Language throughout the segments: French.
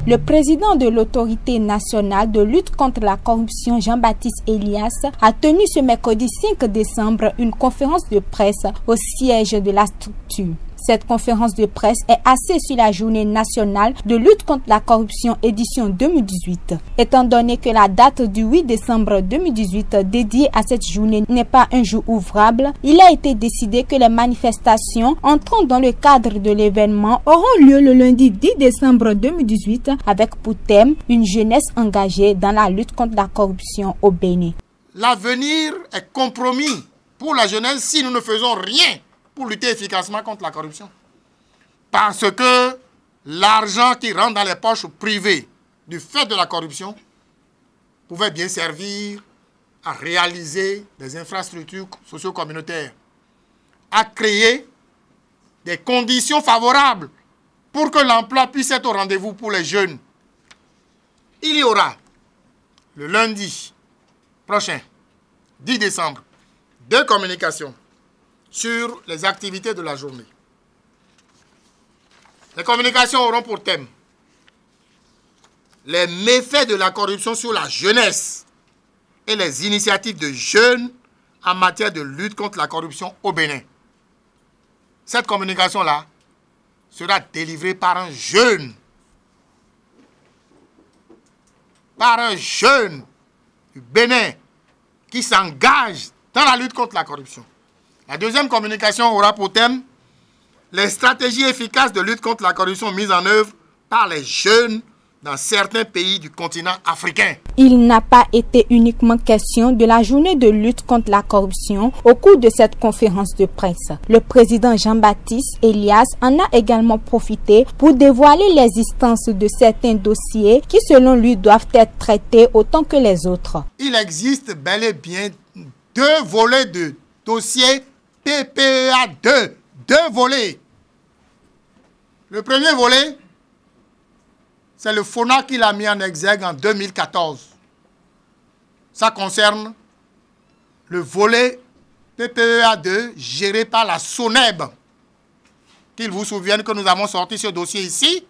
Le président de l'autorité nationale de lutte contre la corruption, Jean-Baptiste Elias, a tenu ce mercredi 5 décembre une conférence de presse au siège de la structure. Cette conférence de presse est axée sur la journée nationale de lutte contre la corruption édition 2018. Étant donné que la date du 8 décembre 2018 dédiée à cette journée n'est pas un jour ouvrable, il a été décidé que les manifestations entrant dans le cadre de l'événement auront lieu le lundi 10 décembre 2018 avec pour thème une jeunesse engagée dans la lutte contre la corruption au Bénin. L'avenir est compromis pour la jeunesse si nous ne faisons rien pour lutter efficacement contre la corruption. Parce que l'argent qui rentre dans les poches privées du fait de la corruption pouvait bien servir à réaliser des infrastructures socio-communautaires, à créer des conditions favorables pour que l'emploi puisse être au rendez-vous pour les jeunes. Il y aura le lundi prochain, 10 décembre, 2 communications sur les activités de la journée. Les communications auront pour thème les méfaits de la corruption sur la jeunesse et les initiatives de jeunes en matière de lutte contre la corruption au Bénin. Cette communication-là sera délivrée par un jeune. Du Bénin qui s'engage dans la lutte contre la corruption. La deuxième communication aura pour thème les stratégies efficaces de lutte contre la corruption mises en œuvre par les jeunes dans certains pays du continent africain. Il n'a pas été uniquement question de la journée de lutte contre la corruption au cours de cette conférence de presse. Le président Jean-Baptiste Elias en a également profité pour dévoiler l'existence de certains dossiers qui, selon lui, doivent être traités autant que les autres. Il existe bel et bien 2 volets de dossiers PPEA 2. 2 volets. Le premier volet, c'est le FONA qui l'a mis en exergue en 2014. Ça concerne le volet PPEA 2 géré par la SONEB. Qu'il vous souvienne que nous avons sorti ce dossier ici.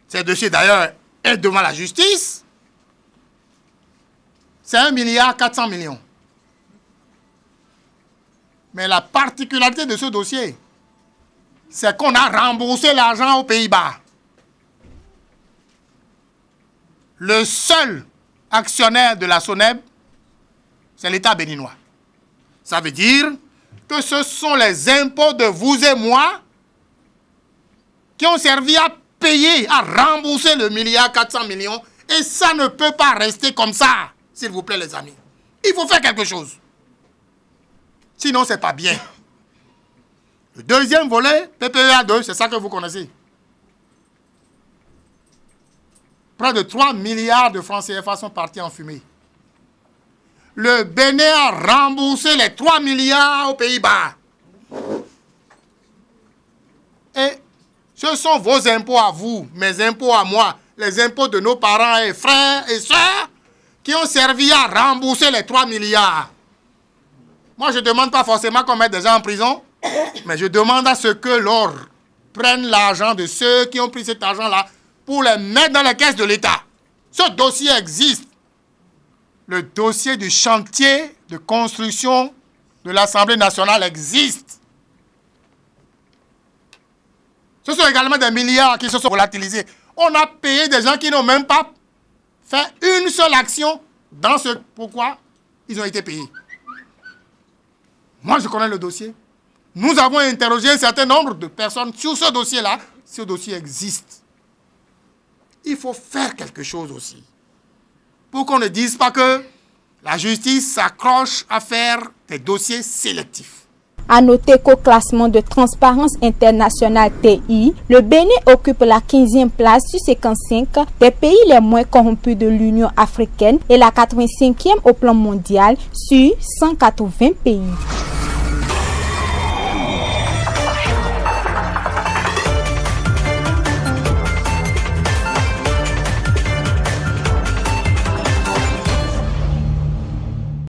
Ce dossier d'ailleurs est devant la justice. C'est 1,4 milliard. Mais la particularité de ce dossier, c'est qu'on a remboursé l'argent aux Pays-Bas. Le seul actionnaire de la SONEB, c'est l'État béninois. Ça veut dire que ce sont les impôts de vous et moi qui ont servi à payer, à rembourser le 1,4 milliard. Et ça ne peut pas rester comme ça, s'il vous plaît les amis. Il faut faire quelque chose. Sinon, ce n'est pas bien. Le deuxième volet, PPEA 2, c'est ça que vous connaissez. Près de 3 milliards de francs CFA sont partis en fumée. Le Bénin a remboursé les 3 milliards aux Pays-Bas. Et ce sont vos impôts à vous, mes impôts à moi, les impôts de nos parents et frères et sœurs qui ont servi à rembourser les 3 milliards. Moi, je ne demande pas forcément qu'on mette des gens en prison, mais je demande à ce que l'on prenne l'argent de ceux qui ont pris cet argent-là pour les mettre dans les caisses de l'État. Ce dossier existe. Le dossier du chantier de construction de l'Assemblée nationale existe. Ce sont également des milliards qui se sont volatilisés. On a payé des gens qui n'ont même pas fait une seule action dans ce pourquoi ils ont été payés. Moi, je connais le dossier. Nous avons interrogé un certain nombre de personnes sur ce dossier-là. Ce dossier existe. Il faut faire quelque chose aussi. Pour qu'on ne dise pas que la justice s'accroche à faire des dossiers sélectifs. À noter qu'au classement de Transparence Internationale TI, le Bénin occupe la 15e place sur 55 des pays les moins corrompus de l'Union africaine et la 85e au plan mondial sur 180 pays.